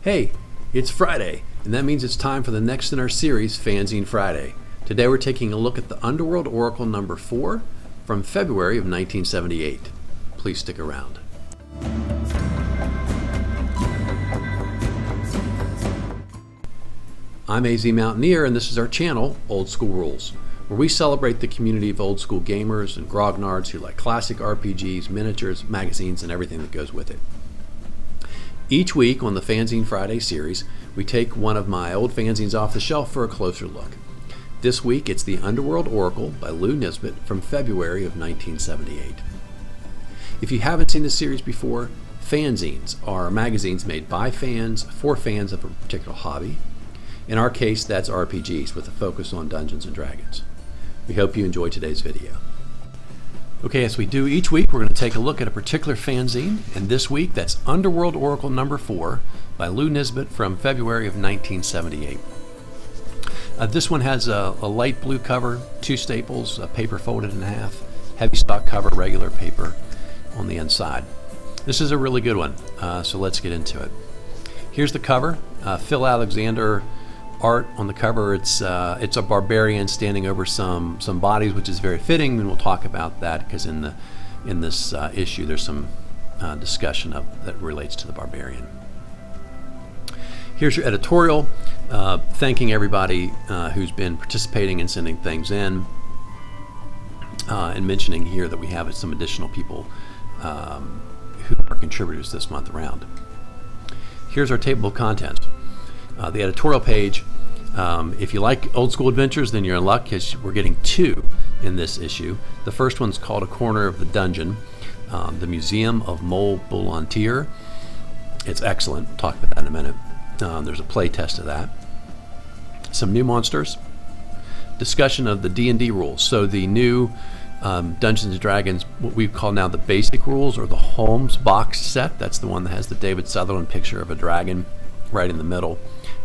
Hey, it's Friday, and that means it's time for the next in our series, Fanzine Friday. Today we're taking a look at the Underworld Oracle number 4 from February of 1978. Please stick around. I'm AZ Mountaineer, and this is our channel, Old School Rules, where we celebrate the community of old school gamers and grognards who like classic RPGs, miniatures, magazines, and everything that goes with it. Each week on the Fanzine Friday series, we take one of my old fanzines off the shelf for a closer look. This week, it's the Underworld Oracle by Lou Nisbet from February of 1978. If you haven't seen this series before, fanzines are magazines made by fans for fans of a particular hobby. In our case, that's RPGs with a focus on Dungeons & Dragons. We hope you enjoy today's video. Okay, as we do each week, we're going to take a look at a particular fanzine, and this week that's Underworld Oracle number 4 by Lou Nisbet from February of 1978. This one has a light blue cover, 2 staples, a paper folded in half, heavy stock cover, regular paper on the inside. This is a really good one, so let's get into it. Here's the cover. Phil Alexander art on the cover. It's a barbarian standing over some bodies, which is very fitting, and we'll talk about that because in this issue there's some discussion of that relates to the barbarian. Here's your editorial, thanking everybody who's been participating and sending things in, and mentioning here that we have some additional people who are contributors this month around. Here's our table of contents. The editorial page, if you like old school adventures, then you're in luck because we're getting 2 in this issue. The first one's called A Corner of the Dungeon, the Museum of Mole Boulantier. It's excellent. We'll talk about that in a minute. There's a play test of that. Some new monsters. Discussion of the D&D rules. So the new Dungeons & Dragons, what we call now the basic rules, or the Holmes box set. That's the one that has the David Sutherland picture of a dragon right in the middle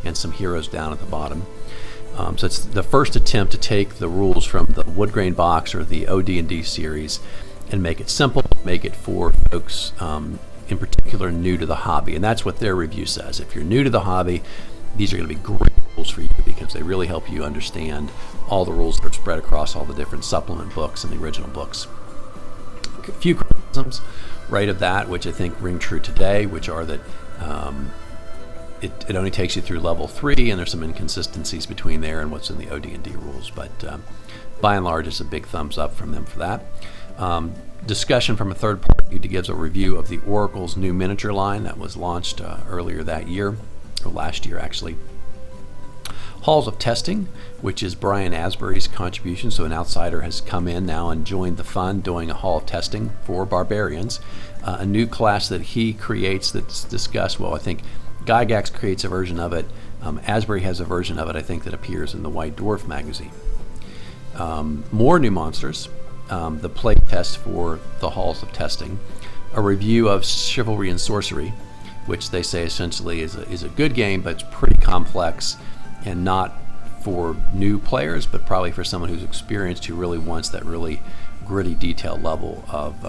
and some heroes down at the bottom. So it's the first attempt to take the rules from the wood grain box or the OD&D series and make it simple, make it for folks in particular new to the hobby. And that's what their review says. If you're new to the hobby, these are going to be great rules for you because they really help you understand all the rules that are spread across all the different supplement books and the original books. A few criticisms right of that, which I think ring true today, which are that it only takes you through level 3, and there's some inconsistencies between there and what's in the OD&D rules. But by and large, it's a big thumbs up from them for that. Discussion from a third party who gives a review of the Oracle's new miniature line that was launched earlier that year, or last year actually. Halls of Testing, which is Brian Asbury's contribution. So an outsider has come in now and joined the fun doing a Hall of Testing for Barbarians. A new class that he creates that's discussed. Well, I think Gygax creates a version of it. Asbury has a version of it, I think, that appears in the White Dwarf magazine. More new monsters. The play test for the Halls of Testing. A review of Chivalry and Sorcery, which they say essentially is a good game, but it's pretty complex and not for new players, but probably for someone who's experienced who really wants that really gritty, detailed level of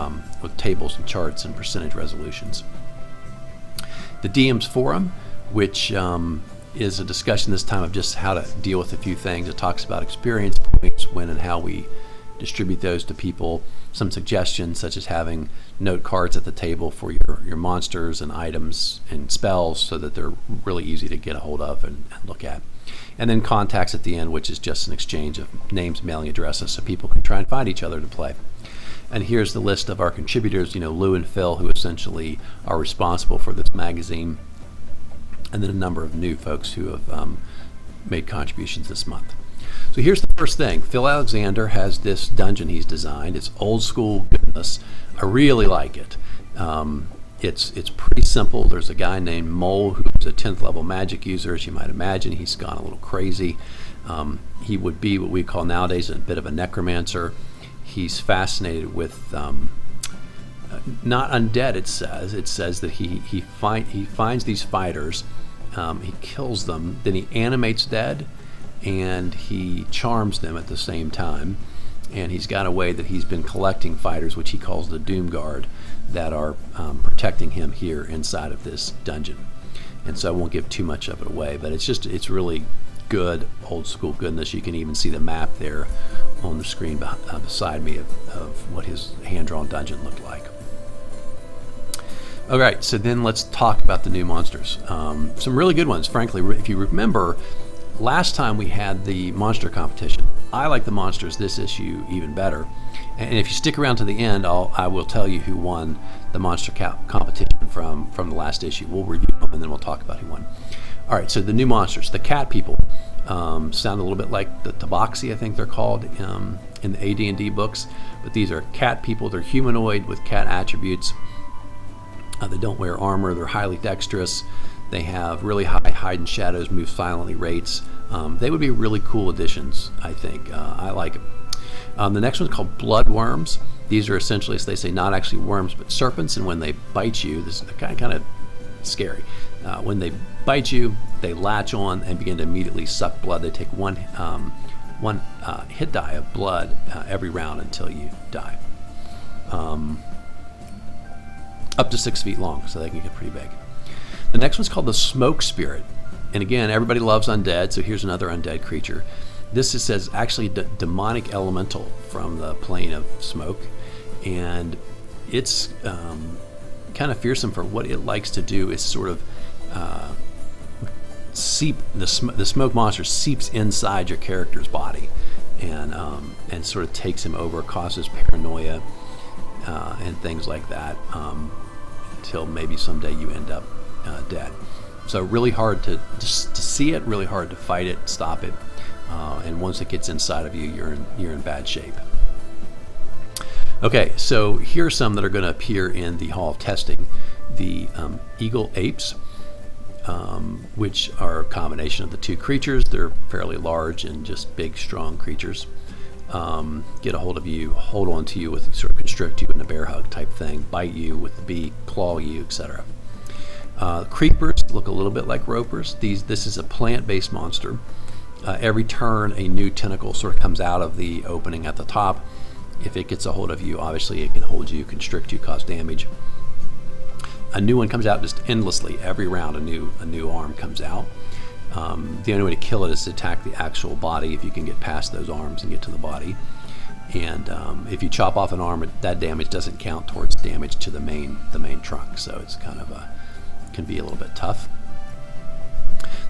with tables and charts and percentage resolutions. The DM's Forum, which is a discussion this time of just how to deal with a few things. It talks about experience points, when and how we distribute those to people. Some suggestions such as having note cards at the table for your monsters and items and spells so that they're really easy to get a hold of and look at. And then contacts at the end, which is just an exchange of names, mailing addresses, so people can try and find each other to play. And here's the list of our contributors, Lou and Phil, who essentially are responsible for this magazine, and then a number of new folks who have made contributions this month. So here's the first thing. Phil Alexander has this dungeon he's designed. It's old school goodness. I really like it. It's pretty simple. There's a guy named Mole who's a 10th level magic user. As you might imagine, he's gone a little crazy. He would be what we call nowadays a bit of a necromancer. He's fascinated with not undead. It says that he finds these fighters, he kills them, then he animates dead, and he charms them at the same time. And he's got a way that he's been collecting fighters, which he calls the Doom Guard, that are protecting him here inside of this dungeon. and so I won't give too much of it away. But it's really good, old school goodness. You can even see the map there on the screen beside me of what his hand-drawn dungeon looked like. All right, so then let's talk about the new monsters. Some really good ones, frankly. If you remember, last time we had the monster competition. I like the monsters this issue even better. And if you stick around to the end, I will tell you who won the monster competition from the last issue. We'll review them and then we'll talk about who won. All right, so the new monsters, the cat people, sound a little bit like the Tabaxi, I think they're called in the AD&D books. But these are cat people. They're humanoid with cat attributes. They don't wear armor. They're highly dexterous. They have really high hide and shadows, move silently rates. They would be really cool additions, I think. I like them. The next one's called bloodworms. These are essentially, as they say, not actually worms, but serpents. And when they bite you, this is kind of scary. When they bite you, they latch on and begin to immediately suck blood. They take one hit die of blood every round until you die. Up to 6 feet long, so they can get pretty big. The next one's called the smoke spirit. And again, everybody loves undead, so here's another undead creature. This it says actually demonic elemental from the plane of smoke, and it's kind of fearsome. For what it likes to do is sort of the smoke monster seeps inside your character's body, and sort of takes him over, causes paranoia and things like that, until maybe someday you end up dead. So really hard to see it, really hard to fight it, stop it. And once it gets inside of you, you're in bad shape. Okay, so here are some that are going to appear in the Hall of Testing. The eagle apes, which are a combination of the two creatures. They're fairly large and just big, strong creatures. Get a hold of you, hold on to you, with sort of constrict you in a bear hug type thing, bite you with the beak, claw you, etc. Creepers look a little bit like ropers. This is a plant-based monster. Every turn, a new tentacle sort of comes out of the opening at the top. If it gets a hold of you, obviously it can hold you, constrict you, cause damage. A new one comes out just endlessly. Every round, a new arm comes out. The only way to kill it is to attack the actual body, if you can get past those arms and get to the body. And if you chop off an arm, that damage doesn't count towards damage to the main trunk. So it's kind of can be a little bit tough.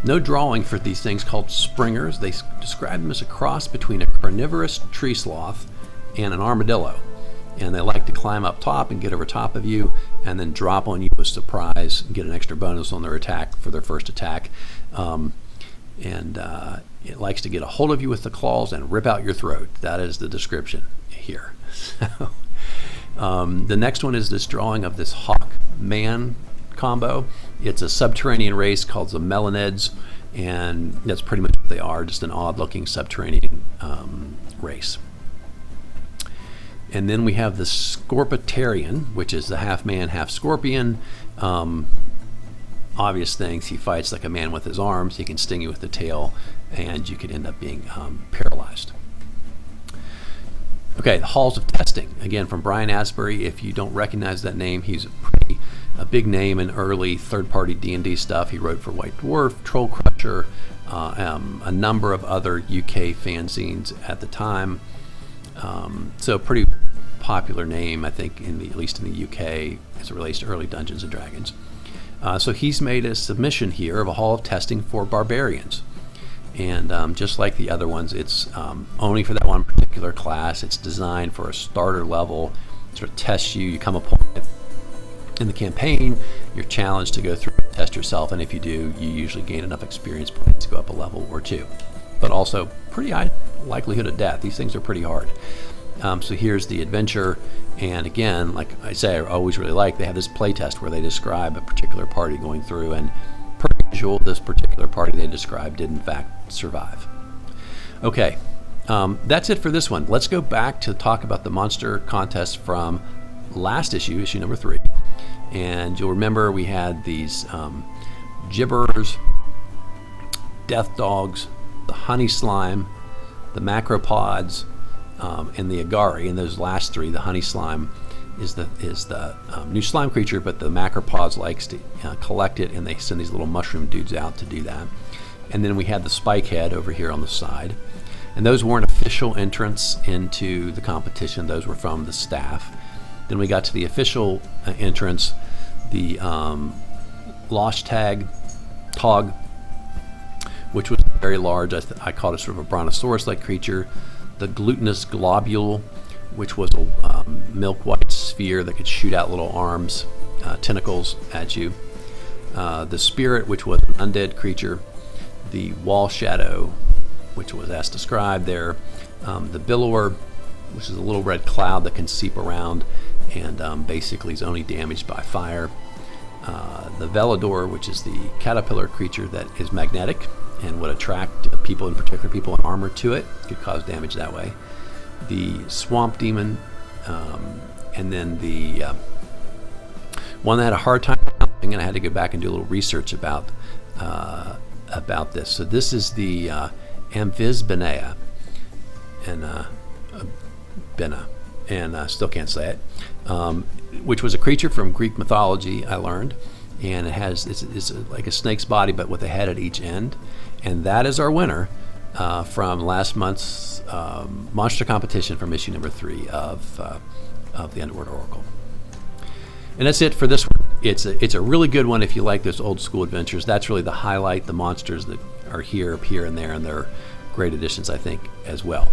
No drawing for these things called springers. They describe them as a cross between a carnivorous tree sloth and an armadillo. And they like to climb up top and get over top of you and then drop on you with surprise and get an extra bonus on their attack for their first attack. It likes to get a hold of you with the claws and rip out your throat. That is the description here. The next one is this drawing of this hawk-man combo. It's a subterranean race called the Melanids, and that's pretty much what they are, just an odd-looking subterranean race. And then we have the Scorpitarian, which is the half-man, half-scorpion. Obvious things, he fights like a man with his arms, he can sting you with the tail, and you could end up being paralyzed. Okay, the Halls of Testing, again from Brian Asbury. If you don't recognize that name, he's a big name in early third-party D&D stuff. He wrote for White Dwarf, Troll Crusher, a number of other UK fanzines at the time. So a pretty popular name, I think, at least in the UK, as it relates to early Dungeons and Dragons. So he's made a submission here of a Hall of Testing for Barbarians. And just like the other ones, it's only for that one particular class. It's designed for a starter level, sort of tests you. You come upon it in the campaign, you're challenged to go through and test yourself, and if you do, you usually gain enough experience points to go up a level or two. But also pretty high likelihood of death. These things are pretty hard. So here's the adventure, and again, like I say, I always really like, they have this playtest where they describe a particular party going through, and per usual, this particular party they described did in fact survive. Okay, that's it for this one. Let's go back to talk about the monster contest from last issue, issue number 3. And you'll remember we had these gibberers, death dogs, the honey slime, the macropods, and the agari. And those last 3, the honey slime is the new slime creature, but the macropause likes to collect it, and they send these little mushroom dudes out to do that. And then we had the spike head over here on the side, and those weren't official entrants into the competition. Those were from the staff. Then we got to the official entrance, the Lost Tog, which was very large. I called it sort of a brontosaurus-like creature. The glutinous globule, which was a milk white sphere that could shoot out little arms, tentacles at you. The spirit, which was an undead creature. The wall shadow, which was as described there. The billower, which is a little red cloud that can seep around and basically is only damaged by fire. The Velador, which is the caterpillar creature that is magnetic and would attract people, in particular people in armor, to it, could cause damage that way. The swamp demon, and then the one that had a hard time pronouncing, and I had to go back and do a little research about this. So this is the Amphibenia, and Bena, and still can't say it, which was a creature from Greek mythology, I learned, and it's like a snake's body but with a head at each end, and that is our winner from last month's monster competition from issue number 3 of the Underworld Oracle. And that's it for this one. It's a really good one if you like those old school adventures. That's really the highlight. The monsters that are here, and there, and they're great additions, I think, as well.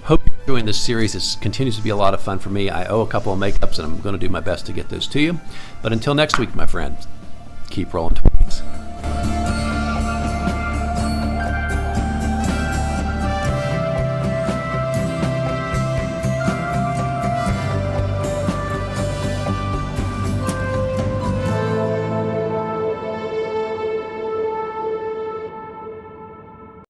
Hope you're enjoying this series. It continues to be a lot of fun for me. I owe a couple of makeups, and I'm going to do my best to get those to you. But until next week, my friends, keep rolling 20s.